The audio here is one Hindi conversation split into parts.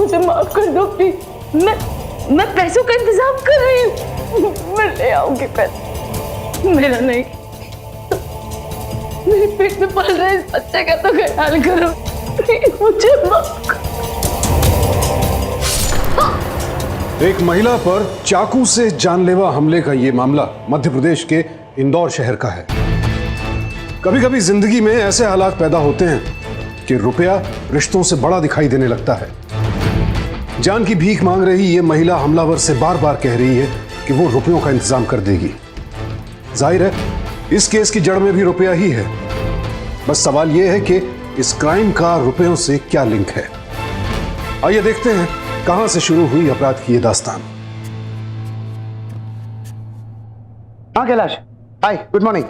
मुझे माफ कर दो प्लीज। मैं पैसों का इंतजाम कर रही हूँ, मैं ले आऊंगी पैसे। मेरा नहीं, मेरे पेट में पल रहे इस बच्चे का तो ख्याल करो, मुझे माफ कर। एक महिला पर चाकू से जानलेवा हमले का ये मामला मध्य प्रदेश के इंदौर शहर का है। कभी कभी जिंदगी में ऐसे हालात पैदा होते हैं कि रुपया रिश्तों से बड़ा दिखाई देने लगता है। जान की भीख मांग रही ये महिला हमलावर से बार बार कह रही है कि वो रुपयों का इंतजाम कर देगी। जाहिर है इस केस की जड़ में भी रुपया ही है। बस सवाल यह है कि इस क्राइम का रुपयों से क्या लिंक है। आइए देखते हैं कहां से शुरू हुई अपराध की ये दास्तान। हाँ कैलाश, हाय, गुड मॉर्निंग।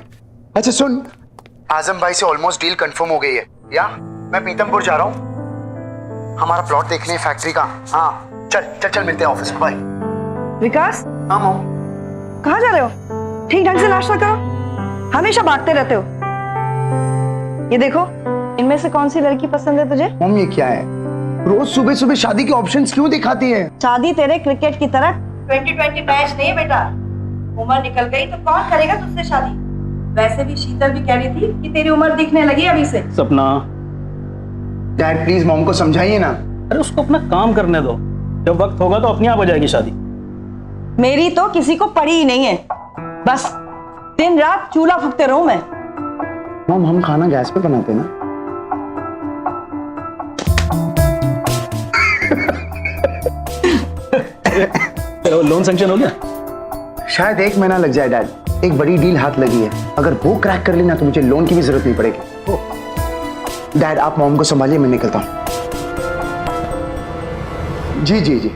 अच्छा सुन, आजम भाई से ऑलमोस्ट डील कंफर्म हो गई है। या मैं पीतमपुर जा रहा हूँ, हमारा प्लॉट देखने है फैक्ट्री का। हाँ चल चल चल, मिलते हैं ऑफिस में। बाय। विकास, हाँ मॉम। कहाँ जा रहे हो? ठीक ढंग से नाश्ता करो, हमेशा भागते रहते हो। ये देखो, इनमें से कौन सी लड़की पसंद है तुझे? मॉम ये क्या है, रोज सुबह सुबह शादी के ऑप्शंस क्यों दिखाती है? शादी तेरे क्रिकेट की तरह 2020 मैच नहीं है बेटा। उम्र निकल गई तो कौन करेगा तुझसे शादी? वैसे भी शीतल भी कह रही थी कि तेरी उम्र दिखने लगी अभी से। सपना, डैड प्लीज मॉम को समझाइए ना। अरे उसको अपना काम करने दो, जब वक्त होगा तो अपने आप हो जाएगी शादी। मेरी तो किसी को पड़ी ही नहीं है, बस दिन रात चूल्हा फूकते रहूं मैं। मॉम हम खाना गैस पे बनाते हैं ना। तेरा लोन सैंक्शन हो गया? शायद 1 महीना लग जाए डैड, एक बड़ी डील हाथ लगी है। अगर वो क्रैक कर लेना तो मुझे लोन की भी जरूरत नहीं पड़ेगी। डैड आप मॉम को संभालिए, मैं निकलता हूँ। जी जी जी,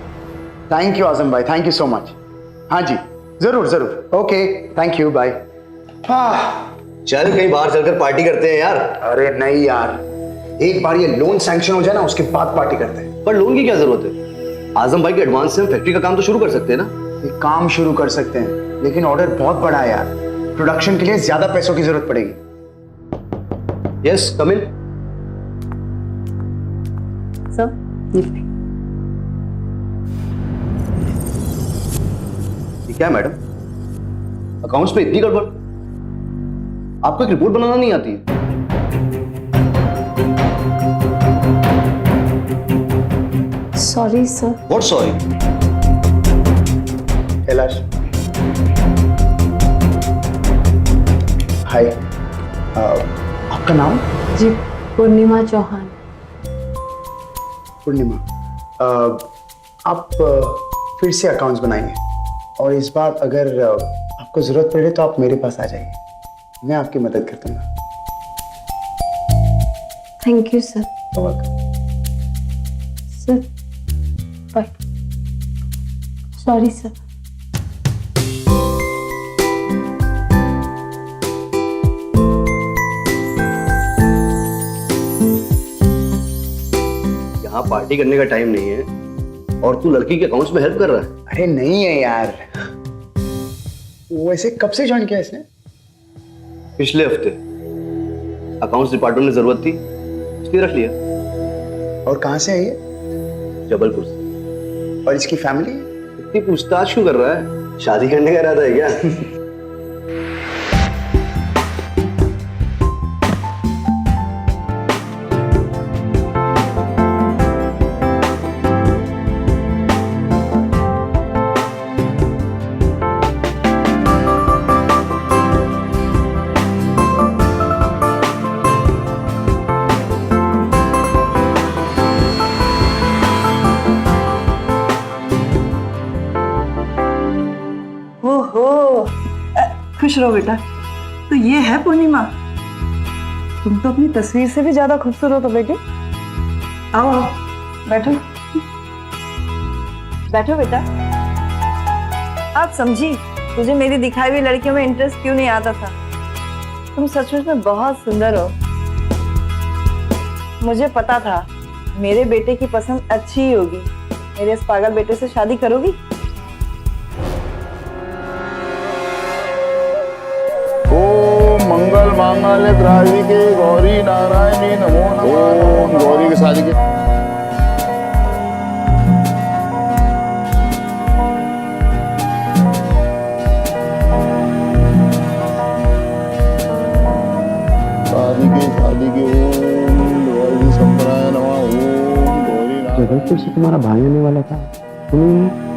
थैंक यू आजम भाई, थैंक यू सो मच। हाँ जी जरूर जरूर, ओके थैंक यू, बाय। चल कहीं बाहर चलकर पार्टी करते हैं यार। अरे नहीं यार, एक बार ये लोन सैंक्शन हो जाए ना, उसके बाद पार्टी करते हैं। पर लोन की क्या जरूरत है? आजम भाई के एडवांस से हम फैक्ट्री का काम तो शुरू कर सकते हैं ना। ये काम शुरू कर सकते हैं, लेकिन ऑर्डर बहुत बड़ा है यार। प्रोडक्शन के लिए ज्यादा पैसों की जरूरत पड़ेगी। यस कम इन। सर, ये क्या मैडम, अकाउंट्स में इतनी गड़बड़? आपको एक रिपोर्ट बनाना नहीं आती है? Sorry sir. What sorry? Kailash, hi, आपका नाम? जी, पूर्णिमा चौहान। पूर्णिमा, आप फिर से अकाउंट्स बनाएंगे, और इस बार अगर आपको जरूरत पड़े तो आप मेरे पास आ जाइए, मैं आपकी मदद कर दूंगा। Thank you sir. Sir bye. Sorry sir. यहाँ पार्टी करने का टाइम नहीं है और तू लड़की के अकाउंट्स में हेल्प कर रहा है। अरे नहीं है यार, वैसे कब से ज्वाइन किया इसने? पिछले हफ्ते अकाउंट्स डिपार्टमेंट में जरूरत थी, इसलिए रख लिया। और कहाँ से है ये? जबलपुर से। और इसकी फैमिली? इतनी पूछताछ क्यों कर रहा है? शादी करने का इरादा है क्या? खुश रहो बेटा। तो ये है पूर्णिमा, तुम तो अपनी तस्वीर से भी ज्यादा खूबसूरत हो बेटी। आओ आओ, बैठो बैठो बेटा। आप समझी तुझे मेरी दिखाई हुई लड़कियों में इंटरेस्ट क्यों नहीं आता था? तुम सचमुच में बहुत सुंदर हो। मुझे पता था मेरे बेटे की पसंद अच्छी ही होगी। मेरे इस पागल बेटे से शादी करोगी? ओम मंगल मांगल्य द्राविके गौरी नारायणी नमो नमः। ओम गौरी की शादी के जी के शादी के ओम गौरी संप्राय नमः ओम गौरी नाथ। जबलपुर से तुम्हारा भाई आने वाला था, तुम्हें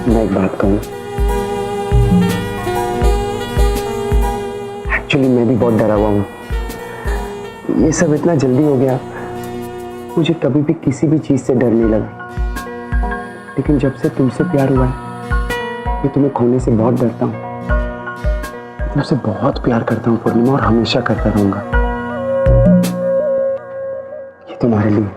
मैं एक बात कहूँ, एक्चुअली मैं भी बहुत डरा हुआ हूँ। ये सब इतना जल्दी हो गया, मुझे कभी भी किसी भी चीज से डर नहीं लगा, लेकिन जब से तुमसे प्यार हुआ है मैं तुम्हें खोने से बहुत डरता हूँ। तुमसे बहुत प्यार करता हूँ पूर्णिमा, और हमेशा करता रहूंगा। ये तुम्हारे लिए।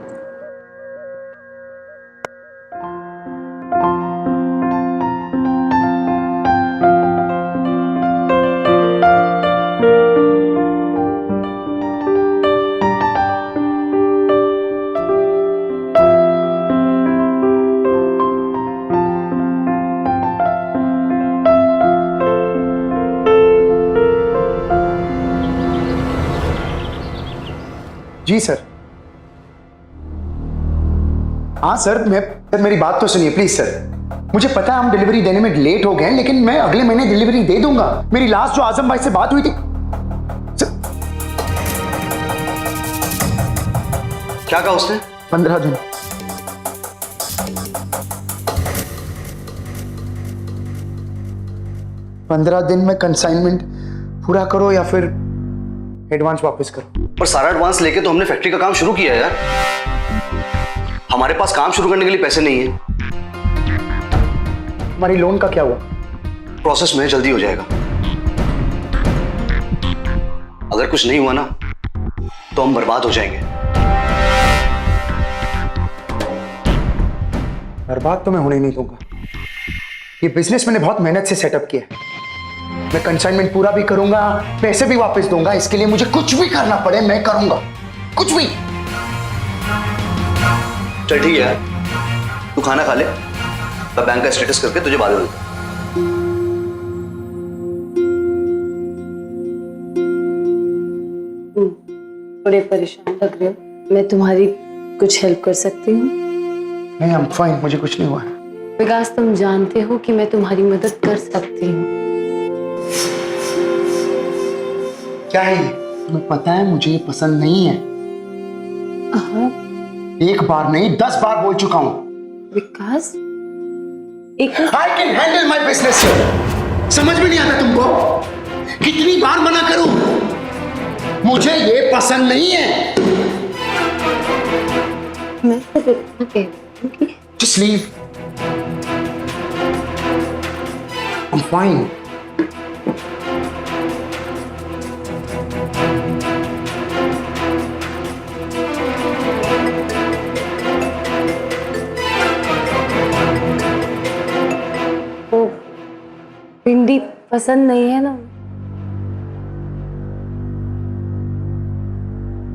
जी सर। हाँ सर, मेरी बात तो सुनिए प्लीज सर। मुझे पता है हम डिलीवरी देने में लेट हो गए, लेकिन मैं अगले महीने डिलीवरी दे दूंगा। मेरी लास्ट जो आजम भाई से बात हुई थी सर, क्या कहा उसने? 15 दिन। 15 दिन में कंसाइनमेंट पूरा करो या फिर एडवांस वापस करो। पर सारा एडवांस लेके तो हमने फैक्ट्री का काम शुरू किया है यार। हमारे पास काम शुरू करने के लिए पैसे नहीं है। हमारी लोन का क्या हुआ? प्रोसेस में जल्दी हो जाएगा। अगर कुछ नहीं हुआ ना तो हम बर्बाद हो जाएंगे। बर्बाद तो मैं होने नहीं दूंगा। ये बिजनेस मैंने बहुत मेहनत से सेटअप किया है। मैं कंसाइनमेंट पूरा भी करूंगा, पैसे भी वापस दूंगा। इसके लिए मुझे कुछ भी करना पड़े मैं करूंगा, कुछ भी। चल ठीक है यार, तू खाना खा ले, मैं बैंक का स्टेटस करके तुझे बाद में देता हूं। बड़े परेशान लग रहे हो, मैं तुम्हारी कुछ हेल्प कर सकती हूँ? नहीं, आई एम फाइन, मुझे कुछ नहीं हुआ है। विकास, तुम जानते हो कि मैं तुम्हारी मदद कर सकती हूँ। क्या है ये? तुम्हें पता है मुझे ये पसंद नहीं है। हाँ। एक बार नहीं 10 बार बोल चुका हूं। विकास, एक I can handle my business here. समझ में नहीं आता तुमको? कितनी बार मना करूं? मुझे ये पसंद नहीं है। मैं तो इतना कहती हूँ कि Just leave. I'm fine. वो भिंडी पसंद नहीं है ना?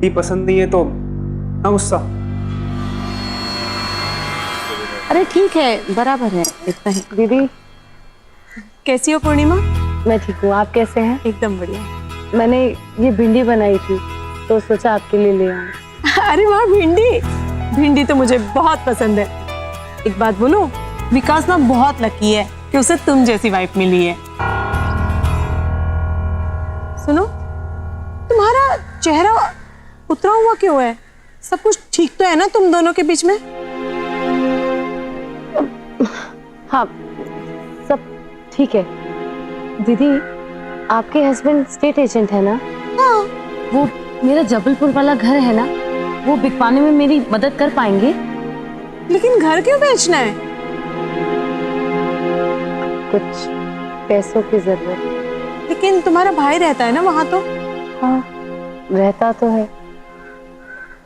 ये पसंद नहीं है तो ना गुस्सा। अरे ठीक है, बराबर है, इतना ही। दीदी कैसी हो पूर्णिमा? मैं ठीक हूँ, आप कैसे हैं? एकदम बढ़िया। मैंने ये भिंडी बनाई थी तो सोचा आपके लिए ले आऊं। अरे वाह, भिंडी! भिंडी तो मुझे बहुत पसंद है। एक बात बोलो, विकास ना बहुत लकी है कि उसे तुम जैसी वाइफ मिली है। सुनो, तुम्हारा चेहरा उतरा हुआ क्यों है? सब कुछ ठीक तो है ना तुम दोनों के बीच में? हाँ, सब ठीक है। दीदी, आपके हस्बैंड स्टेट एजेंट है ना? हाँ। वो मेरा जबलपुर वाला घर है ना, वो बिकवाने में मेरी मदद कर पाएंगे? लेकिन घर क्यों बेचना है? कुछ पैसों की जरूरत। लेकिन तुम्हारा भाई रहता है ना वहां तो? हाँ, रहता तो है,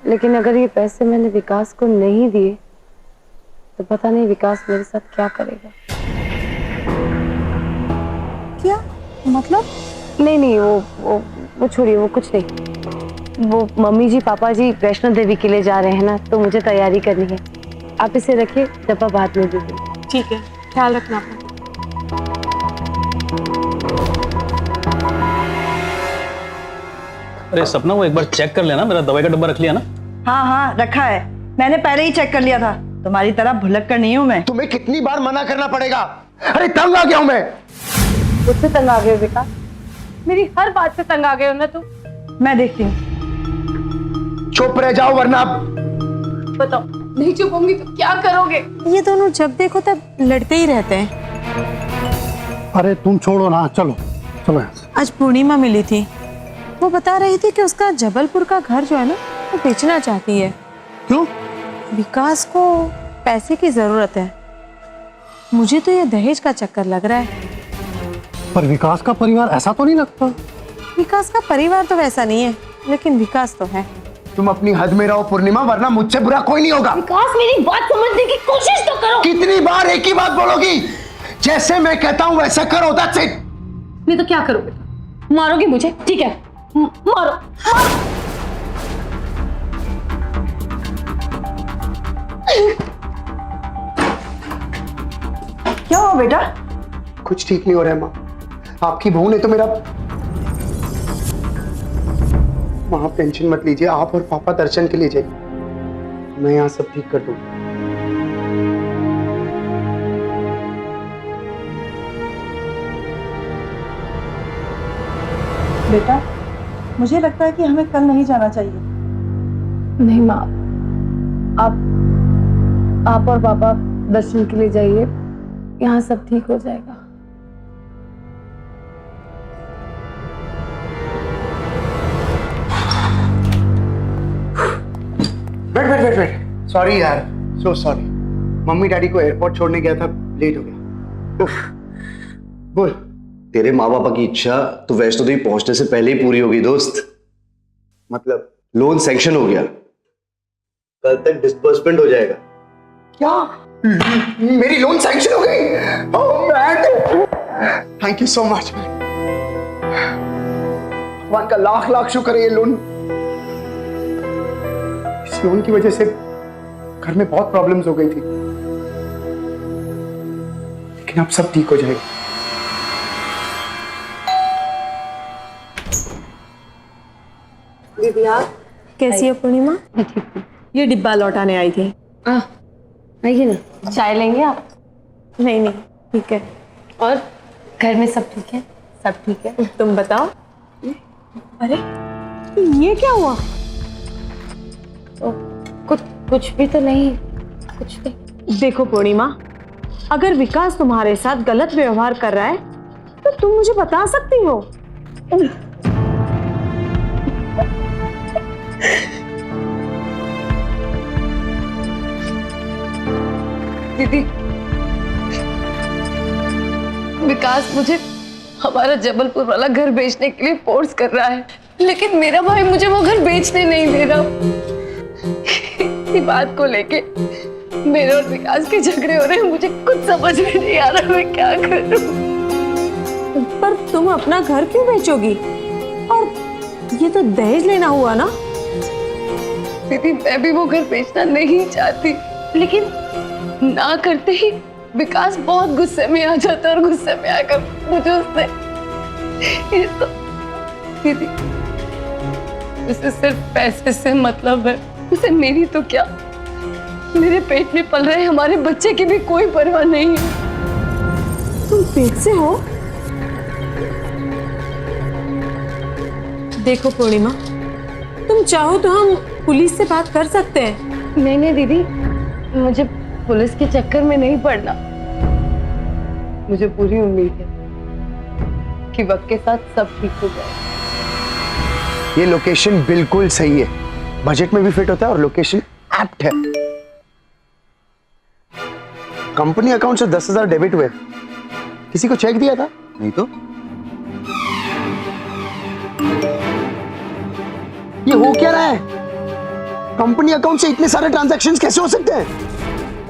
लेकिन अगर ये पैसे मैंने विकास को नहीं दिए तो पता नहीं विकास मेरे साथ क्या करेगा। क्या मतलब? नहीं, वो छोड़िए, वो कुछ नहीं। वो मम्मी जी पापा जी वैष्णो देवी के लिए जा रहे हैं ना, तो मुझे तैयारी करनी है। आप इसे रखिए, डब्बा बाद में दे दूँगी। ठीक है, ख्याल रखना अपना। अरे सपना, वो एक बार चेक कर लेना, मेरा दवाई का डब्बा रख लिया ना? हाँ हाँ रखा है, मैंने पहले ही चेक कर लिया था। तुम्हारी तरह भुलक कर नहीं हूं मैं। तुम्हें कितनी बार मना करना पड़ेगा? अरे तंग आ गया हूं मैं। मुझसे तंग आ गए विकास, मेरी हर बात से तंग आ गए हो ना तुम। मैं देखती हूँ। चुप रह जाओ वरना बताओ, नहीं चुप होंगी तो क्या करोगे? ये दोनों जब देखो तब लड़ते ही रहते हैं। अरे तुम छोड़ो ना, चलो चलो यहाँ से। आज पूर्णिमा मिली थी, वो बता रही थी कि उसका जबलपुर का घर जो है ना वो बेचना चाहती है। क्यों? विकास को पैसे की जरूरत है। मुझे तो ये दहेज का चक्कर लग रहा है। पर विकास का परिवार ऐसा तो नहीं लगता। विकास का परिवार तो वैसा नहीं है, लेकिन विकास तो है। तुम अपनी हद में रहो पूर्णिमा, वरना मुझसे बुरा कोई नहीं होगा। विकास मेरी बात समझने की कोशिश तो करो। कितनी बार एक ही बात बोलोगी? जैसे मैं कहता हूं वैसा करो, that's it। नहीं तो क्या करोगे? मारोगे मुझे? ठीक है, मारो मारो। क्या हुआ बेटा? कुछ ठीक नहीं हो रहा है माँ। आपकी बहू ने तो मेरा। माँ आप टेंशन मत लीजिए, आप और पापा दर्शन के लिए जाइए, मैं यहाँ सब ठीक कर दूँ। बेटा मुझे लगता है कि हमें कल नहीं जाना चाहिए। नहीं माँ, आप और पापा दर्शन के लिए जाइए, यहाँ सब ठीक हो जाएगा। बैठ बैठ बैठ बैठ। सॉरी यार, सो सॉरी। मम्मी डैडी को एयरपोर्ट छोड़ने गया था, लेट हो गया। उफ, बोल। तेरे माँ बापा की इच्छा तो वैष्णो देवी पहुंचने से पहले ही पूरी होगी दोस्त। मतलब? लोन सैंक्शन हो गया, कल तक डिस्बर्समेंट हो जाएगा। क्या? मेरी लोन सैंक्शन हो गई? Oh man, thank you so much. भगवान का लाख लाख शुक्र है। ये लोन, इस लोन की वजह से घर में बहुत प्रॉब्लम्स हो गई थी, लेकिन अब सब ठीक हो जाएगा। दीदी आप कैसी है पूर्णिमा? मैं ठीक हूँ। ये डिब्बा लौटाने आई थी। आइए ना, चाय लेंगे आप? नहीं नहीं ठीक है। और घर में सब ठीक है? सब ठीक है। तुम बताओ। अरे ये क्या हुआ? कुछ भी तो नहीं, कुछ भी। देखो पूर्णिमा, अगर विकास तुम्हारे साथ गलत व्यवहार कर रहा है तो तुम मुझे बता सकती हो। दीदी, विकास मुझे हमारा जबलपुर वाला घर बेचने के लिए फोर्स कर रहा है, लेकिन मेरा भाई मुझे वो घर बेचने नहीं दे रहा। इसी बात को लेके मेरे और विकास के झगड़े हो रहे हैं। मुझे कुछ समझ में नहीं आ रहा मैं क्या करूं। पर तुम अपना घर क्यों बेचोगी? और ये तो दहेज लेना हुआ ना। दीदी मैं भी वो घर बेचना नहीं चाहती, लेकिन ना करते ही विकास बहुत गुस्से में आ जाता है और गुस्से में आकर मुझे उसने ये तो। दीदी उसे सिर्फ पैसे से मतलब है, उसे मेरी तो क्या, मेरे पेट में पल रहे हमारे बच्चे की भी कोई परवाह नहीं है। तुम पेट से हो? देखो पूर्णिमा, तुम चाहो तो हम पुलिस से बात कर सकते हैं। नहीं नहीं दीदी, मुझे पुलिस के चक्कर में नहीं पड़ना। मुझे पूरी उम्मीद है कि वक्त के साथ सब ठीक हो जाएगा। ये लोकेशन बिल्कुल सही है, बजट में भी फिट होता है और लोकेशन एप्ट है। कंपनी अकाउंट से 10,000 डेबिट हुए। किसी को चेक दिया था? नहीं तो ये हो क्या रहा है? कंपनी अकाउंट से इतने सारे ट्रांजैक्शंस कैसे हो सकते हैं?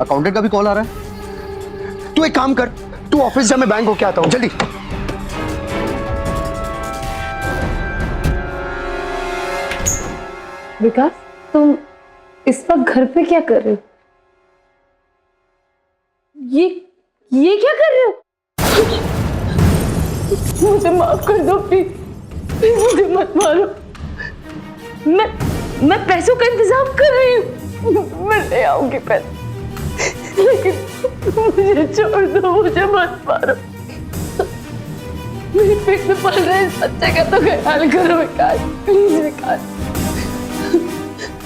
अकाउंटेंट का भी कॉल आ रहा है। तू एक काम कर, तू ऑफिस जा, मैं बैंक होके आता हूं, जल्दी। विकास तुम इस वक्त घर पे क्या कर रहे हो? ये क्या कर रहे हो? मुझे माफ कर दो प्लीज, मुझे मत मारो। मैं पैसों का इंतजाम कर रही हूँ, मैं ले आऊंगी पैसे, लेकिन मुझे छोड़ दो, मुझे मत मारो। मेरी पेट में पल रहे इस बच्चे का तो ख्याल करो विकास, प्लीज विकास,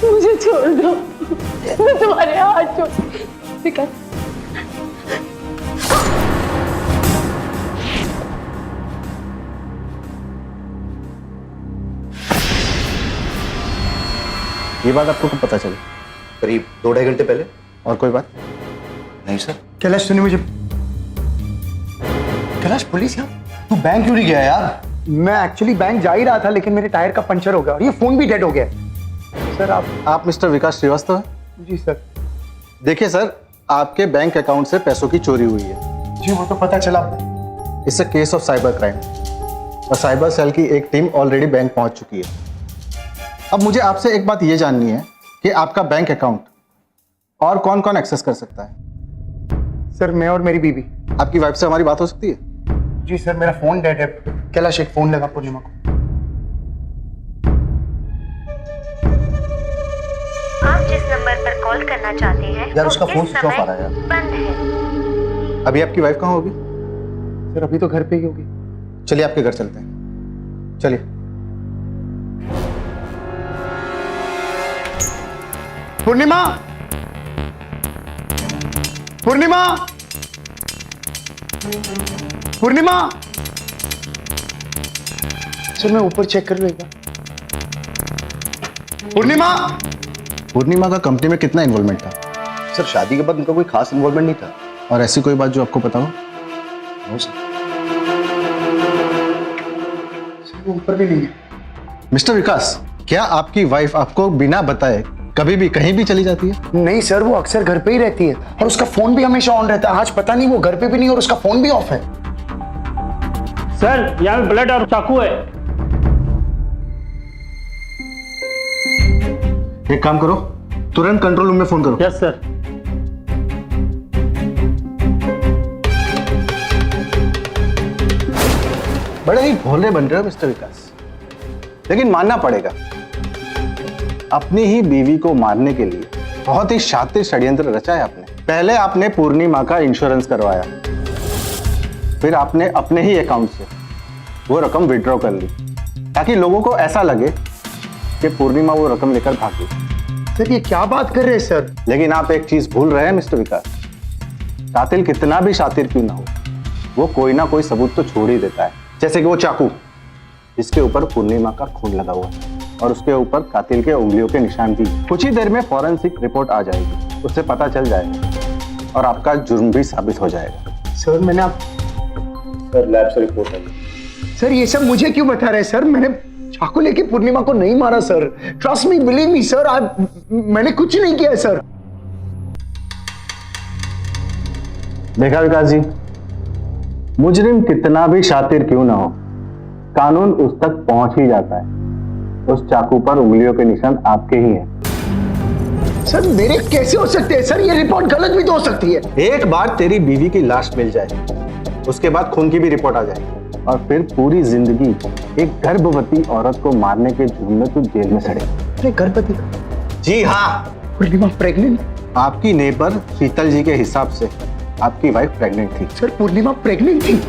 मुझे छोड़ दो, मैं तुम्हारे हाथ छोड़। विकास ये बात आपको कब पता चली? करीब 2-2.5 घंटे पहले। और कोई बात? नहीं सर। कैलाश तूने मुझे, कैलाश पुलिस यहाँ? तू बैंक क्यों नहीं गया यार? मैं एक्चुअली बैंक जा ही रहा था, लेकिन मेरे टायर का पंचर हो गया और ये फोन भी डेड हो गया। सर आप मिस्टर विकास श्रीवास्तव हैं? जी सर। देखिए सर, आपके बैंक अकाउंट से पैसों की चोरी हुई है। जी वो तो पता चला। It's a case of cyber crime और साइबर सेल की एक टीम ऑलरेडी बैंक पहुंच चुकी है। अब मुझे आपसे एक बात ये जाननी है कि आपका बैंक अकाउंट और कौन कौन एक्सेस कर सकता है? सर मैं और मेरी बीवी। आपकी वाइफ से हमारी बात हो सकती है? जी सर, मेरा फोन डेड है। कैलाश एक फोन लगा पूर्णिमा को। आप जिस नंबर पर कॉल करना चाहते हैं यार उसका फोन स्विच ऑफ आ रहा है यार। बंद है। अभी आपकी वाइफ कहाँ होगी? सर अभी तो घर पे ही होगी। चलिए आपके घर चलते हैं, चलिए। पूर्णिमा, पूर्णिमा, पूर्णिमा। सर मैं ऊपर चेक कर लूंगा। पूर्णिमा। पूर्णिमा का कंपनी में कितना इन्वॉल्वमेंट था? सर शादी के बाद उनका कोई खास इन्वॉल्वमेंट नहीं था। और ऐसी कोई बात जो आपको पता हो? No sir. वो ऊपर भी नहीं है। मिस्टर विकास, क्या आपकी वाइफ आपको बिना बताए कभी भी कहीं भी चली जाती है? नहीं सर, वो अक्सर घर पे ही रहती है और उसका फोन भी हमेशा ऑन रहता है। आज पता नहीं वो घर पे भी नहीं और उसका फोन भी ऑफ है। सर यहाँ पे ब्लड और चाकू है। एक काम करो, तुरंत कंट्रोल रूम में फोन करो। Yes sir. बड़े ही भोले बन रहे हो मिस्टर विकास, लेकिन मानना पड़ेगा अपनी ही बीवी को मारने के लिए बहुत ही शातिर षड्यंत्र रचा है आपने। पहले आपने पूर्णिमा का इंश्योरेंस करवाया, फिर आपने अपने ही अकाउंट से वो रकम विड्रॉ कर ली ताकि लोगों को ऐसा लगे कि पूर्णिमा वो रकम लेकर भागी। सर ये क्या बात कर रहे हैं सर? लेकिन आप एक चीज भूल रहे हैं मिस्टर विकास, कातिल कितना भी शातिर क्यों ना हो, वो कोई ना कोई सबूत तो छोड़ ही देता है। जैसे कि वो चाकू जिसके ऊपर पूर्णिमा का खून लगा हुआ है और उसके ऊपर कातिल के उंगलियों के निशान भी। कुछ ही देर में फॉरेंसिक रिपोर्ट आ जाएगी, उससे पता चल जाएगा और आपका जुर्म भी साबित हो जाएगा। सर मैंने सर लैब से रिपोर्ट आई। सर ये सब मुझे क्यों बता रहे हैं सर? मैंने चाकू लेके पूर्णिमा को नहीं मारा sir. Trust me, believe me sir, मैंने कुछ नहीं किया सर। देखा विकास जी, मुजरिम कितना भी शातिर क्यों ना हो, कानून उस तक पहुंच ही जाता है। उस चाकू पर उंगलियों के निशान आपके ही हैं। सर मेरे कैसे हो सकते हैं सर? ये रिपोर्ट गलत भी तो हो सकती है। एक बार तेरी बीवी की लाश मिल जाए, उसके बाद खून की भी रिपोर्ट आ जाए और फिर पूरी जिंदगी एक गर्भवती औरत को मारने के जुर्म में तू जेल में सड़े। अरे गर्भवती? जी हाँ, पूर्णिमा प्रेग्नेंट? आपकी नेबर शीतल जी के हिसाब से आपकी वाइफ प्रेग्नेंट थी। सर पूर्णिमा प्रेग्नेंट थी?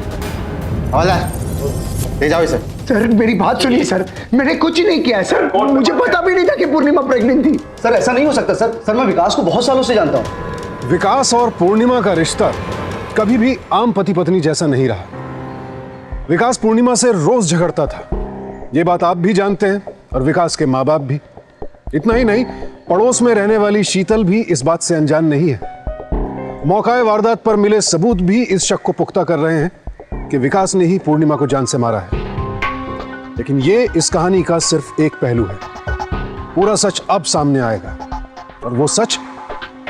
ले जाओ इसे। सर मेरी बात सुनिए सर, मैंने कुछ नहीं किया है सर। मुझे पता भी नहीं था कि पूर्णिमा प्रेग्नेंट थी। सर ऐसा नहीं हो सकता सर मैं विकास को बहुत सालों से जानता हूँ। विकास और पूर्णिमा का रिश्ता कभी भी आम पति पत्नी जैसा नहीं रहा। विकास पूर्णिमा से रोज झगड़ता था, ये बात आप भी जानते हैं और विकास के माँ बाप भी। इतना ही नहीं, पड़ोस में रहने वाली शीतल भी इस बात से अनजान नहीं है। मौका वारदात पर मिले सबूत भी इस शक को पुख्ता कर रहे हैं कि विकास ने ही पूर्णिमा को जान से मारा है। लेकिन ये इस कहानी का सिर्फ एक पहलू है। पूरा सच अब सामने आएगा और वो सच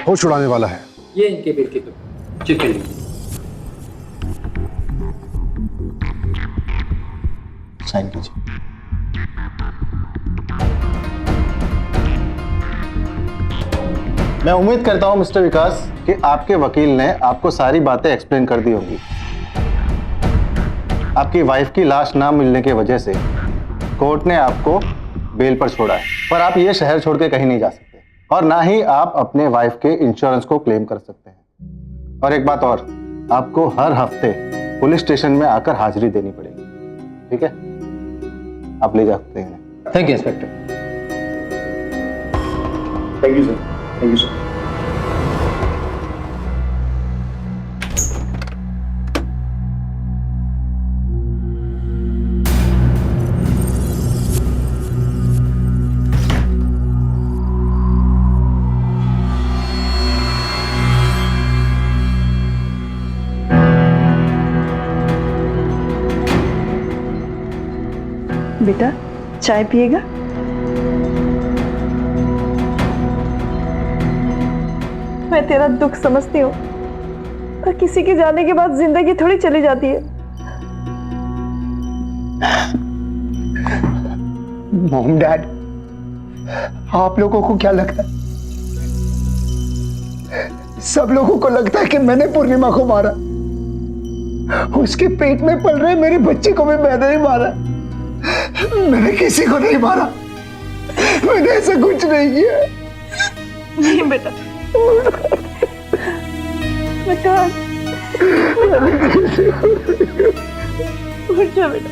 होश उड़ाने वाला है। ये इनके बिल की चिट्ठी लीजिए। साइन कीजिए। मैं उम्मीद करता हूं मिस्टर विकास कि आपके वकील ने आपको सारी बातें एक्सप्लेन कर दी होंगी। आपकी वाइफ की लाश ना मिलने की वजह से कोर्ट ने आपको बेल पर छोड़ा है, पर आप ये शहर छोड़ के कहीं नहीं जा सकते और ना ही आप अपने वाइफ के इंश्योरेंस को क्लेम कर सकते हैं। और एक बात और, आपको हर हफ्ते पुलिस स्टेशन में आकर हाजिरी देनी पड़ेगी, ठीक है? आप ले जा सकते हैं। Thank you inspector. Thank you sir, thank you sir. बेटा चाय पिएगा? मैं तेरा दुख समझती हूँ, पर किसी के जाने के बाद जिंदगी थोड़ी चली जाती है। मॉम डैड, आप लोगों को क्या लगता है? सब लोगों को लगता है कि मैंने पूर्णिमा को मारा। उसके पेट में पल रहे मेरे बच्चे को भी मैंने ही मारा। मैंने किसी को नहीं मारा, मैंने ऐसा कुछ नहीं किया। नहीं बेटा, बेटा उठ जा बेटा,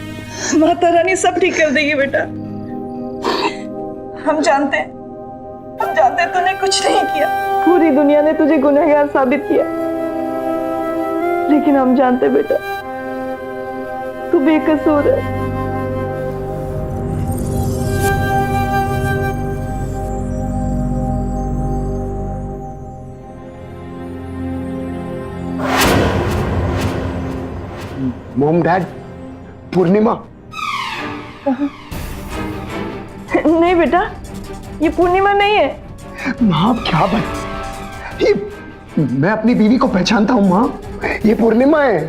माता रानी सब ठीक कर देगी बेटा। हम जानते हैं तूने कुछ नहीं किया, पूरी दुनिया ने तुझे गुनहगार साबित किया, लेकिन हम जानते बेटा तू बेकसूर है। मॉम डैड, पूर्णिमा? नहीं बेटा, ये पूर्णिमा नहीं है। माँ क्या बात, ये मैं अपनी बीवी को पहचानता हूँ माँ, ये पूर्णिमा है।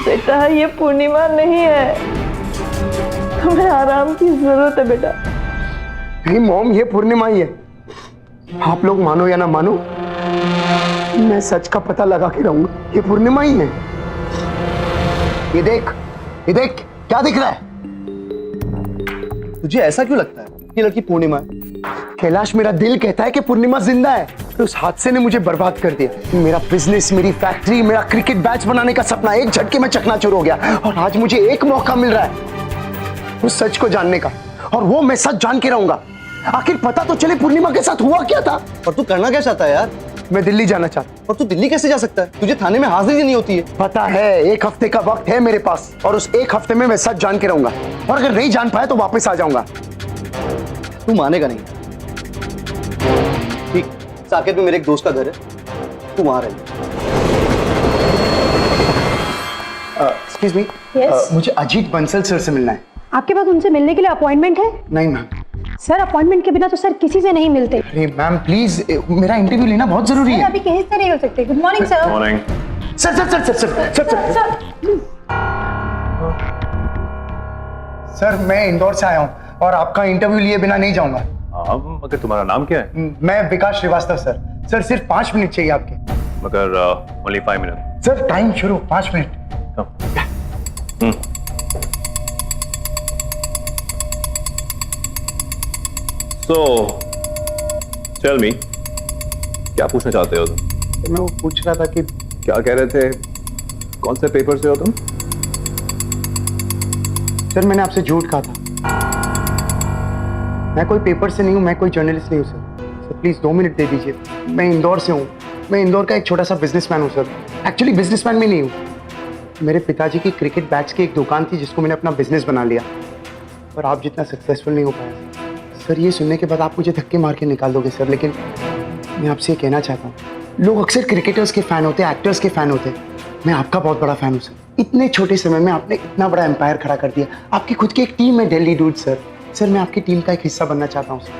बेटा ये पूर्णिमा नहीं है, तुम्हें आराम की जरूरत है बेटा। नहीं मॉम, ये पूर्णिमा ही है। आप लोग मानो या ना मानो, मैं सच का पता लगा के रहूंगा, ये पूर्णिमा ही है। ये देख क्या दिख रहा है? तुझे ऐसा क्यों लगता है कि लड़की पूर्णिमा है? कैलाश, मेरा दिल कहता है कि पूर्णिमा जिंदा है। उस हादसे ने मुझे बर्बाद कर दिया। मेरा बिजनेस, मेरी फैक्ट्री, मेरा क्रिकेट बैच बनाने का सपना एक झटके में चकनाचूर हो गया। और आज मुझे एक मौका मिल रहा है उस सच को जानने का, और वो मैं सच जान के रहूंगा। आखिर पता तो चले पूर्णिमा के साथ हुआ क्या था। और तू करना क्या चाहता है यार? मैं दिल्ली जाना चाहता हूँ। और तू दिल्ली कैसे जा सकता है? तुझे थाने में हाजिरी नहीं होती है। पता है, 1 हफ्ते का वक्त है मेरे पास, और उस 1 हफ्ते में मैं सच जान के रहूंगा, और अगर नहीं जान पाया तो वापस आ जाऊंगा। तू मानेगा नहीं। ठीक, साकेत में मेरे एक दोस्त का घर है, तू वहां रह। Excuse me, Yes? मुझे अजीत बंसल सर से मिलना है। आपके पास उनसे मिलने के लिए अपॉइंटमेंट है? नहीं मैम। सर अपॉइंटमेंट के बिना तो सर किसी से नहीं मिलते। अरे मैम प्लीज, मेरा इंटरव्यू लेना बहुत जरूरी है। अभी कहीं से नहीं हो सकते। Good morning sir. Morning. Sir sir sir sir sir sir sir sir मैं इंदौर से आया हूँ और आपका इंटरव्यू लिए बिना नहीं जाऊंगा। मगर तुम्हारा नाम क्या है? मैं विकास श्रीवास्तव सर। सर सिर्फ 5 मिनट चाहिए आपके। मगर ओनली 5 मिनट। सर टाइम शुरू 5 मिनट। So, tell me, क्या पूछना चाहते हो तुम? मैं वो पूछ रहा था कि क्या कह रहे थे? कौन से पेपर से हो तुम? सर मैंने आपसे झूठ कहा था। मैं कोई पेपर से नहीं हूँ, मैं कोई जर्नलिस्ट नहीं हूँ सर। सर प्लीज 2 मिनट दे दीजिए। मैं इंदौर से हूँ, मैं इंदौर का एक छोटा सा बिजनेसमैन हूँ सर। एक्चुअली बिजनेसमैन भी नहीं हूँ, मेरे पिताजी की क्रिकेट बैट्स की एक दुकान थी जिसको मैंने अपना बिजनेस बना लिया, पर आप जितना सक्सेसफुल नहीं हो पाया सर। ये सुनने के बाद आप मुझे धक्के मार के निकाल दोगे सर, लेकिन मैं आपसे ये कहना चाहता हूँ, लोग अक्सर क्रिकेटर्स के फैन होते हैं, एक्टर्स के फैन होते हैं, मैं आपका बहुत बड़ा फैन हूँ सर। इतने छोटे समय में आपने इतना बड़ा एम्पायर खड़ा कर दिया। आपकी खुद की एक टीम है दिल्ली डूड सर। सर मैं आपकी टीम का एक हिस्सा बनना चाहता हूँ सर।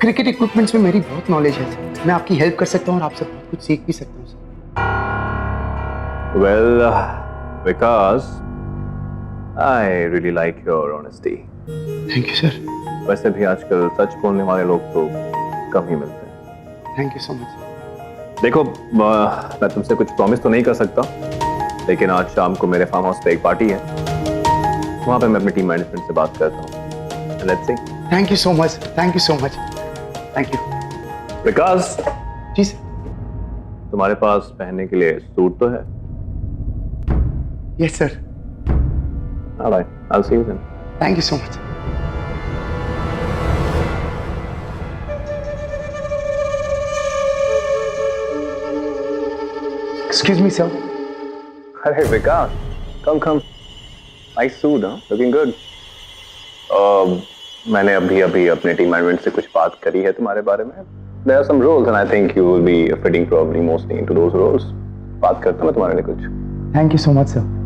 क्रिकेट इक्विपमेंट्स में मेरी बहुत नॉलेज है सर, मैं आपकी हेल्प कर सकता हूँ और आपसे बहुत कुछ सीख भी सकता हूँ sir. Well, because I really like your honesty. Thank you sir. वैसे भी आजकल सच बोलने वाले लोग तो कम ही मिलते हैं। Thank you so much. देखो, मैं तुमसे कुछ प्रॉमिस तो नहीं कर सकता, लेकिन आज शाम को मेरे फार्म हाउस पे एक पार्टी है वहां पे मैं अपनी टीम मैनेजमेंट से बात करता हूँ। Let's see. Thank you so much, thank you so much, thank you. Vikas, ji sir. तुम्हारे पास पहनने के लिए सूट तो है? Yes sir. Alright, I will see you then. Thank you so much. Excuse me sir. अरे Vikas, come come. Nice suit, हाँ, लुकिंग गुड। मैंने अभी अपने टीम मैनेजमेंट से कुछ बात करी है तुम्हारे बारे में। There are some roles and I think you will be fitting probably mostly into those roles. बात करता हूँ मैं तुम्हारे लिए कुछ। Thank you so much sir.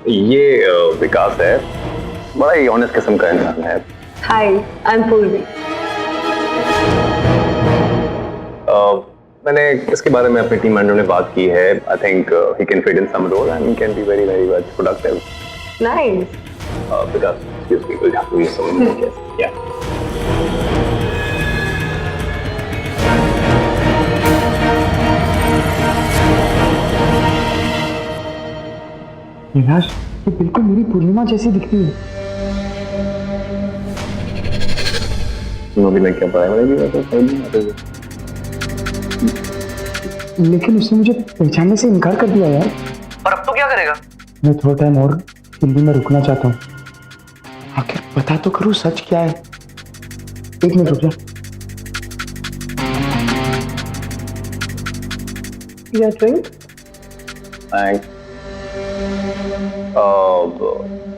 ये विकास है, बड़ा ही ऑनेस्ट किस्म का इंसान है। हाय, आई एम पूर्वी। मैंने इसके बारे में अपनी टीम मेंबर ने बात की है। I think he can fit in some role and he can be very very much productive. Nice. Vikas, excuse me, will have to use some more. या कैलाश, ये बिल्कुल मेरी पूर्णिमा जैसी दिखती है। अभी मैं क्या पढ़ाई वाली भी समझ नहीं आता है। लेकिन उसने मुझे पहचानने से इनकार कर दिया यार। और अब तो क्या करेगा? मैं थोड़ा टाइम और दिल्ली में रुकना चाहता हूँ। आखिर पता तो करूँ सच क्या है। एक मिनट रुक जा। Your drink? थैंक्स।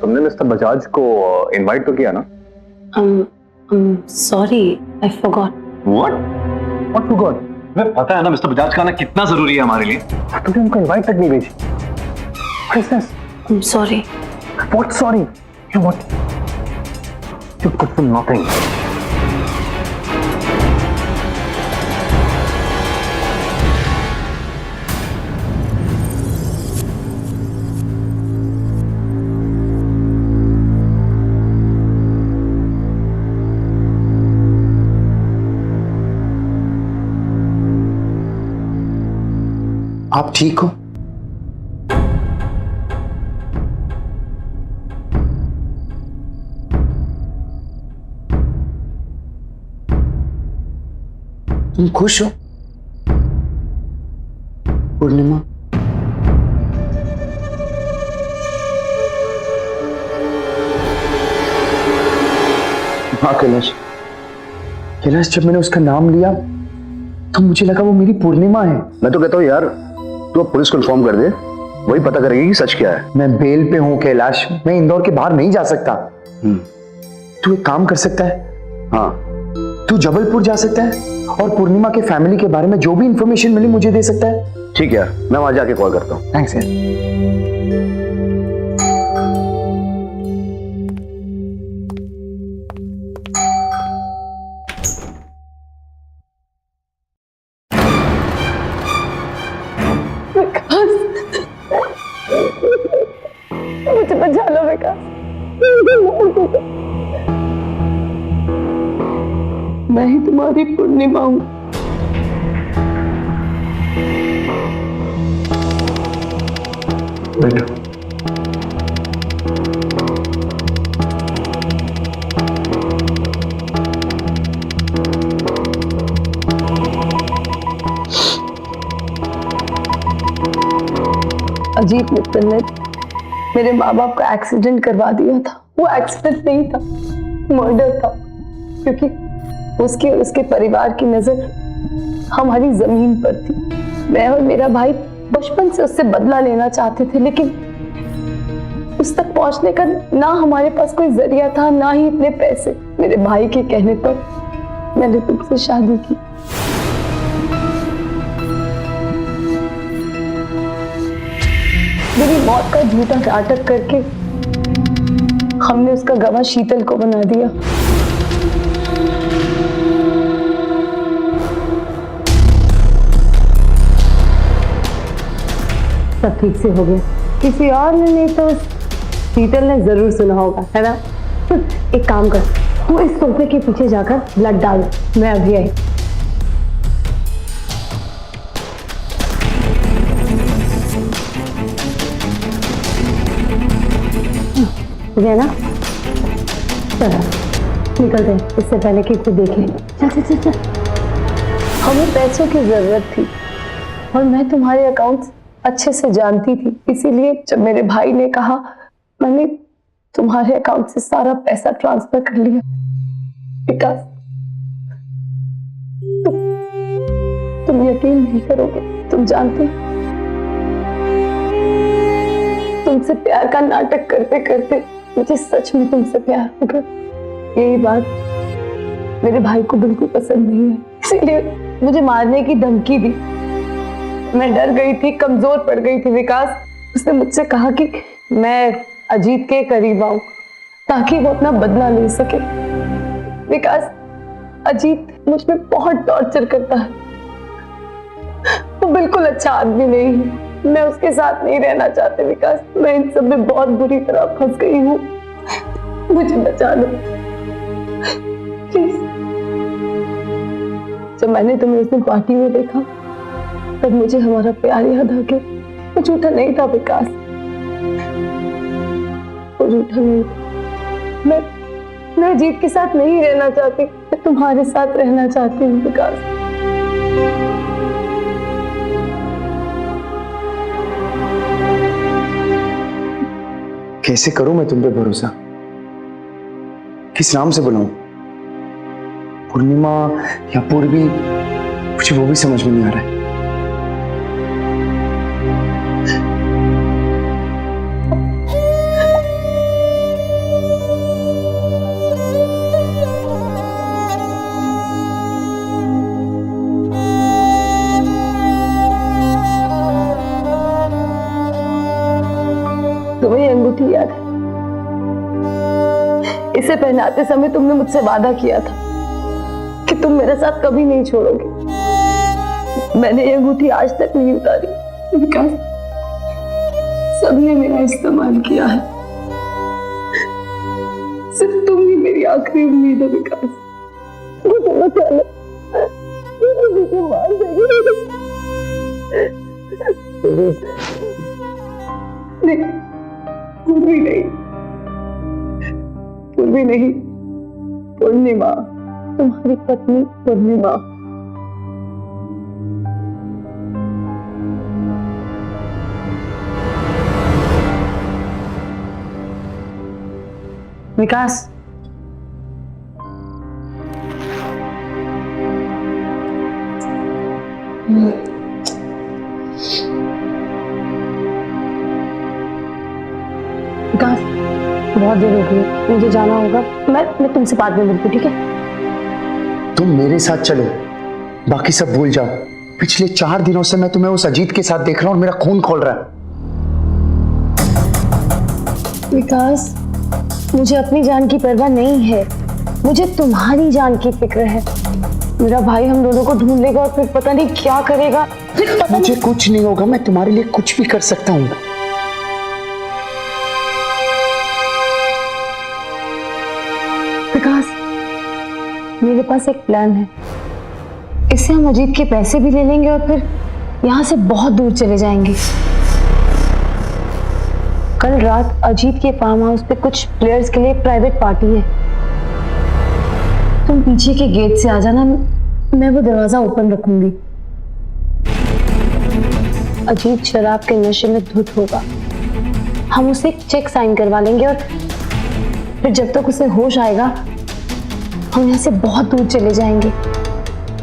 तुमने मिस्टर बजाज को इनवाइट तो किया ना? Sorry, I forgot. What forgot? तुम्हें पता है ना मिस्टर बजाज का आना कितना जरूरी है हमारे लिए। तुमने उनको इनवाइट तक नहीं भेजी। What is this? I'm sorry. What sorry? You what? You could do nothing. आप ठीक हो? तुम खुश हो पूर्णिमा? हाँ कैलाश, कैलाश जब मैंने उसका नाम लिया तो मुझे लगा वो मेरी पूर्णिमा है। मैं तो कहता हूँ यार, तू अब पुलिस को इन्फॉर्म कर दे, वही पता करेगी कि सच क्या है। मैं बेल पे हूँ कैलाश, मैं इंदौर के बाहर नहीं जा सकता। तू एक काम कर सकता है? हाँ। तू जबलपुर जा सकता है और पूर्णिमा के फैमिली के बारे में जो भी इंफॉर्मेशन मिली मुझे दे सकता है। ठीक है, मैं वहां जाके कॉल करता हूँ। थैंक्स यार। मुझे बचा लो विकास। मैं ही तुम्हारी पूर्णिमा हूँ। बैठो। अजीत मित्तल ने मेरे माँ बाप का एक्सीडेंट करवा दिया था। वो एक्सीडेंट नहीं था, मर्डर था, क्योंकि उसकी और उसके परिवार की नजर हमारी जमीन पर थी। मैं और मेरा भाई बचपन से उससे बदला लेना चाहते थे, लेकिन उस तक पहुंचने का ना हमारे पास कोई जरिया था, ना ही इतने पैसे। मेरे भाई के कहने पर मैंने तुमसे शादी की। मेरी मौत का झूठा नाटक करके हमने उसका गवाह शीतल को बना दिया। सब ठीक से हो गया। किसी और ने नहीं तो शीतल ने जरूर सुना होगा, है ना? एक काम कर, तू इस सोफे के पीछे जाकर ब्लड डाल, मैं अभी आई। हो गया ना? चलो निकलते हैं, इससे पहले कि कोई देख ले। चल चल चल चल। हमें पैसों की जरूरत थी और मैं तुम्हारे अकाउंट्स अच्छे से जानती थी, इसीलिए जब मेरे भाई ने कहा मैंने तुम्हारे अकाउंट से सारा पैसा ट्रांसफर कर लिया। विकास, तुम यकीन नहीं करोगे, तुम जानते हो तुमसे प्यार का नाटक करते करते मुझे सच में तुमसे प्यार हो गया। यही बात मेरे भाई को बिल्कुल पसंद नहीं है, इसीलिए मुझे मारने की धमकी दी। मैं डर गई थी, कमजोर पड़ गई थी। विकास, उसने मुझसे कहा कि मैं अजीत के करीब आऊं ताकि वो अपना बदला ले सके। विकास, अजीत मुझ पे बहुत टॉर्चर करता है, वो बिल्कुल अच्छा आदमी नहीं है। मैं उसके साथ नहीं रहना चाहती विकास, मैं इन सब में बहुत बुरी तरह फंस गई हूँ, मुझे बचा लो प्लीज। जब मैंने तुम्हें उस दिन पार्टी में देखा तब मुझे हमारा प्यार याद आ गया। वो झूठा नहीं था विकास, वो झूठा नहीं था। मैं अजीत के साथ नहीं रहना चाहती, मैं तुम्हारे साथ रहना चाहती हूँ विकास। कैसे करूं मैं तुम पे भरोसा? किस नाम से बुलाऊं? पूर्णिमा या पूर्वी, मुझे वो भी समझ में नहीं आ रहा है। तुम्हें ये अंगूठी याद है? इसे पहनाते समय तुमने मुझसे वादा किया था कि तुम मेरे साथ कभी नहीं छोड़ोगे। मैंने ये अंगूठी आज तक नहीं उतारी विकास, सबने मेरा इस्तेमाल किया है, सिर्फ तुम ही मेरी आखिरी उम्मीद है विकास। मुझे बचा लो, मुझे मार देगी। नहीं, पूर्वी नहीं, पूर्वी नहीं, पूर्णिमा, तुम्हारी पत्नी पूर्णिमा। विकास, विकास, बहुत देर हो गई, मुझे जाना होगा। मैं तुमसे बाद में मिलती हूँ, ठीक है? तुम मेरे साथ चलो, बाकी सब भूल जाओ। पिछले 4 दिनों से मैं तुम्हें उस अजीत के साथ देख रहा हूँ और मेरा खून खोल रहा है। विकास, मुझे अपनी जान की परवाह नहीं है, मुझे तुम्हारी जान की फिक्र है। मेरा भाई हम दोनों को ढूंढ लेगा और फिर पता नहीं क्या करेगा। मुझे कुछ नहीं होगा, मैं तुम्हारे लिए कुछ भी कर सकता हूँ। विकास, मेरे पास एक प्लान है। इससे हम अजीत के पैसे भी ले लेंगे और फिर यहाँ से बहुत दूर चले जाएंगे। कल रात अजीत के फार्म हाउस पे कुछ प्लेयर्स के लिए प्राइवेट पार्टी है। तुम पीछे के गेट से आ जाना, मैं वो दरवाजा ओपन रखूंगी। अजीत शराब के नशे में धुत होगा, हम उसे एक चेक साइन करवा लेंगे और फिर जब तक उसे होश आएगा हम यहाँ से बहुत दूर चले जाएंगे।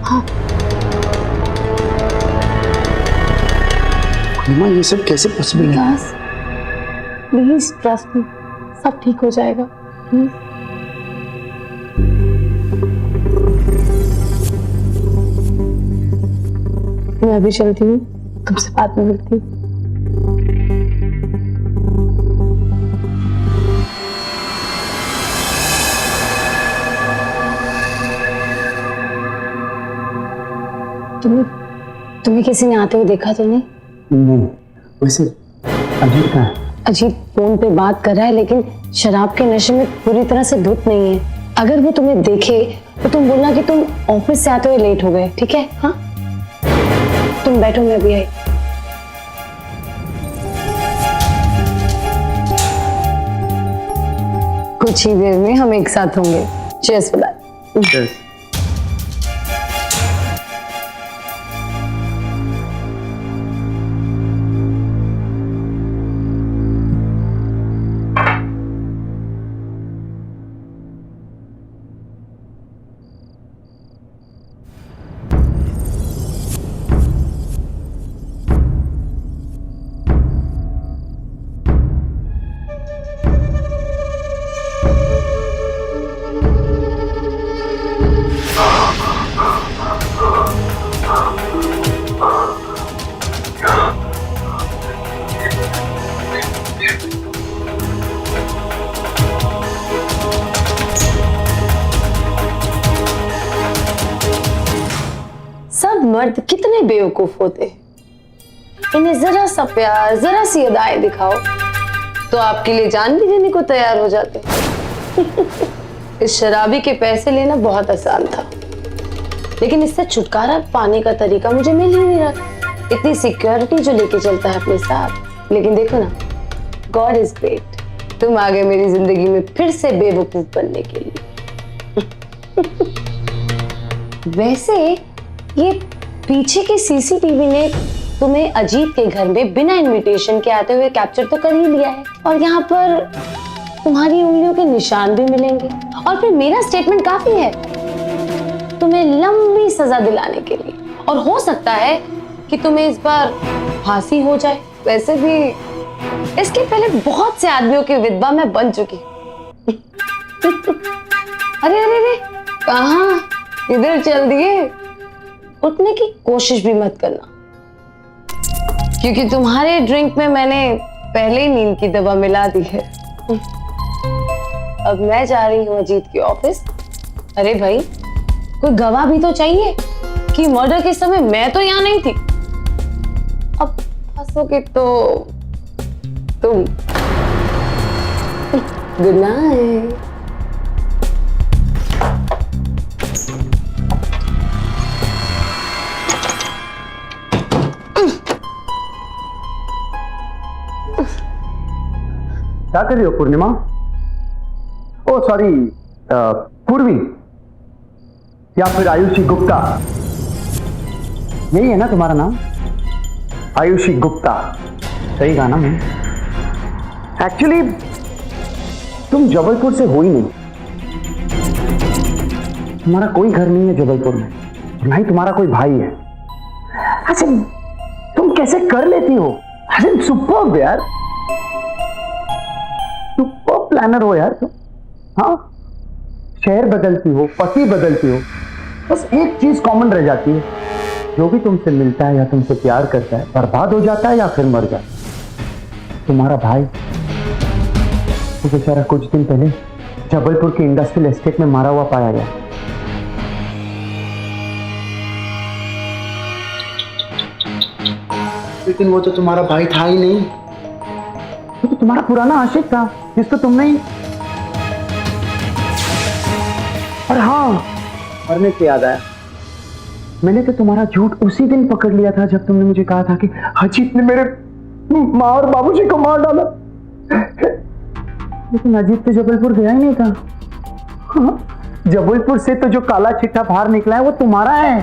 हाँ, पूर्णिमा, ये सब कैसे पॉसिबल है? विकास, प्लीज ट्रस्ट मी, सब ठीक हो जाएगा। मैं अभी चलती हूँ, तुमसे बाद में मिलती हूँ। तुम्हें किसी ने आते हुए देखा तो नहीं? नहीं, वैसे अजीत कहाँ है? अजीत फोन पे बात कर रहा है, लेकिन शराब के नशे में पूरी तरह से धुत नहीं है। अगर वो तुम्हें देखे तो तुम बोलना कि तुम ऑफिस से आते हुए लेट हो गए, ठीक है? हाँ, तुम बैठो, मैं भी आई। कुछ ही देर में हम एक साथ होंगे। Cheers for that. मर्द कितने बेवकूफ होते, इन्हें जरा सा प्यार, जरा सी अदाएं दिखाओ तो आपके लिए जान भी देने को तैयार हो जाते। इस शराबी के पैसे लेना बहुत आसान था, लेकिन इससे छुटकारा पाने का तरीका मुझे मिल ही नहीं रहा। इतनी सिक्योरिटी जो लेके चलता है अपने साथ, लेकिन देखो ना, गॉड इज ग्रेट, तुम आ गए मेरी जिंदगी में फिर से बेवकूफ बनने के लिए। वैसे ये पीछे के सीसीटीवी ने तुम्हें अजीत के घर में बिना इनविटेशन के आते हुए कैप्चर तो कर ही लिया है, और यहाँ पर तुम्हारी उंगलियों के निशान भी मिलेंगे, और फिर मेरा स्टेटमेंट काफी है तुम्हें लंबी सजा दिलाने के लिए। और हो सकता है कि तुम्हें इस बार फांसी हो जाए। वैसे भी इसके पहले बहुत से आदमियों की विधवा मैं बन चुकी। अरे अरे अरे, कहाँ इधर चल दिए? उठने की कोशिश भी मत करना, क्योंकि तुम्हारे ड्रिंक में मैंने पहले ही नींद की दवा मिला दी है। अब मैं जा रही हूँ अजीत के ऑफिस। अरे भाई, कोई गवाह भी तो चाहिए कि मर्डर के समय मैं तो यहाँ नहीं थी। अब फंसोगे तो तुम। Good night. क्या कर रही हो पूर्णिमा? ओ सॉरी, पूर्वी या फिर आयुषी गुप्ता, यही है ना तुम्हारा नाम? आयुषी गुप्ता, सही कहा ना मैं? एक्चुअली तुम जबलपुर से हो ही नहीं, तुम्हारा कोई घर नहीं है जबलपुर में, ना ही तुम्हारा कोई भाई है। अच्छा, तुम कैसे कर लेती हो? अरे सुपर्ब यार, सुपर प्लानर हो यार तुम। हाँ, शहर बदलती हो, पति बदलती हो, बस एक चीज कॉमन रह जाती है, जो भी तुमसे मिलता है या तुमसे प्यार करता है बर्बाद हो जाता है या फिर मर जाता है। तुम्हारा भाई तो बेचारा कुछ दिन पहले जबलपुर के इंडस्ट्रियल एस्टेट में मारा हुआ पाया गया। लेकिन वो तो तुम्हारा भाई था ही नहीं, वो तो तुम्हारा पुराना आशिक था जिसको तुमने ही। और हाँ, मरने से याद आया, मैंने तो तुम्हारा झूठ उसी दिन पकड़ लिया था जब तुमने मुझे कहा था कि अजीत ने मेरे माँ और बाबूजी को मार डाला। लेकिन अजीत तो जबलपुर गया ही नहीं था। हाँ, जबलपुर से तो जो काला चिट्ठा बाहर निकला है वो तुम्हारा है।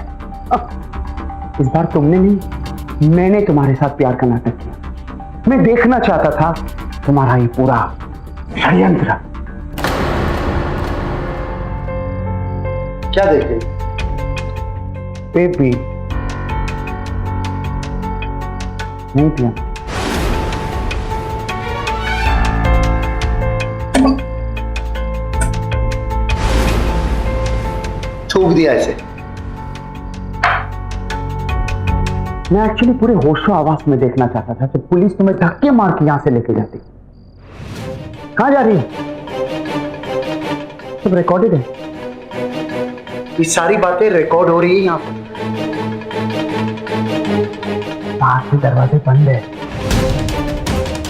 इस बार तुमने नहीं, मैंने तुम्हारे साथ प्यार का नाटक किया। मैं देखना चाहता था तुम्हारा ये पूरा षड्यंत्र। क्या देख रही? बेबी नहीं पिया। थूक दिया इसे। मैं एक्चुअली पूरे होशो आवास में देखना चाहता था जब पुलिस तुम्हें धक्के मार के यहां से लेके जाती। कहां जा रही है? सब रिकॉर्डेड है, ये सारी बातें रिकॉर्ड हो रही है यहाँ पर। बाहर से दरवाजे बंद है,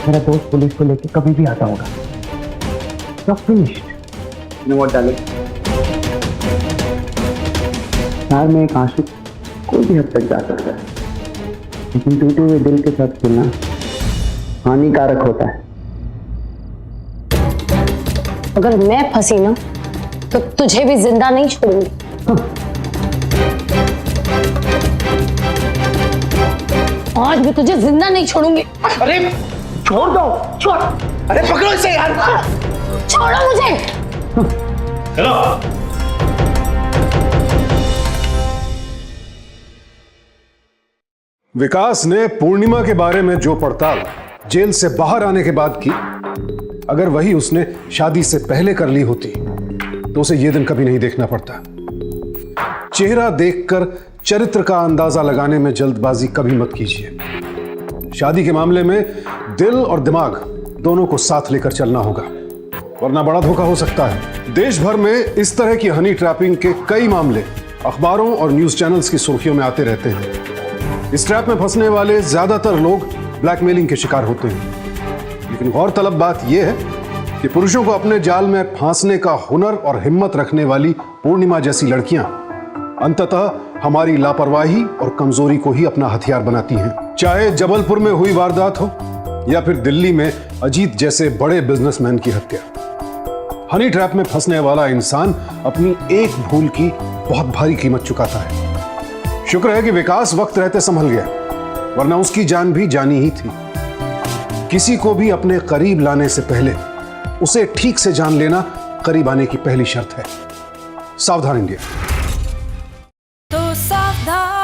मेरा दोस्त पुलिस को लेके कभी भी आता होगा। तो finished. You know what, darling? प्यार में एक आशिक कोई भी हद तक जा सकता है, लेकिन टूटे हुए दिल के साथ खेलना हानिकारक होता है। अगर मैं फंसी ना तो तुझे भी जिंदा नहीं छोड़ूंगी। आज भी तुझे जिंदा नहीं छोड़ूंगी। अरे छोड़ दो, छोड़। अरे पकड़ो इसे यार। छोड़ो मुझे। चलो। विकास ने पूर्णिमा के बारे में जो पड़ताल जेल से बाहर आने के बाद की, अगर वही उसने शादी से पहले कर ली होती तो उसे यह दिन कभी नहीं देखना पड़ता। चेहरा देखकर चरित्र का अंदाजा लगाने में जल्दबाजी कभी मत कीजिए। शादी के मामले में दिल और दिमाग दोनों को साथ लेकर चलना होगा, वरना बड़ा धोखा हो सकता है। देश भर में इस तरह की हनी ट्रैपिंग के कई मामले अखबारों और न्यूज चैनल्स की सुर्खियों में आते रहते हैं। इस ट्रैप में फंसने वाले ज्यादातर लोग ब्लैकमेलिंग के शिकार होते हैं। लेकिन गौरतलब बात यह है कि पुरुषों को अपने जाल में फांसने का हुनर और हिम्मत रखने वाली पूर्णिमा जैसी लड़कियां अंततः हमारी लापरवाही और कमजोरी को ही अपना हथियार बनाती हैं। चाहे जबलपुर में हुई वारदात हो या फिर दिल्ली में अजीत जैसे बड़े बिजनेसमैन की हत्या, हनी ट्रैप में फंसने वाला इंसान अपनी एक भूल की बहुत भारी कीमत चुकाता है। शुक्र है कि विकास वक्त रहते संभल गया, वरना उसकी जान भी जानी ही थी। किसी को भी अपने करीब लाने से पहले उसे ठीक से जान लेना करीब आने की पहली शर्त है। सावधान इंडिया। तो सावधान।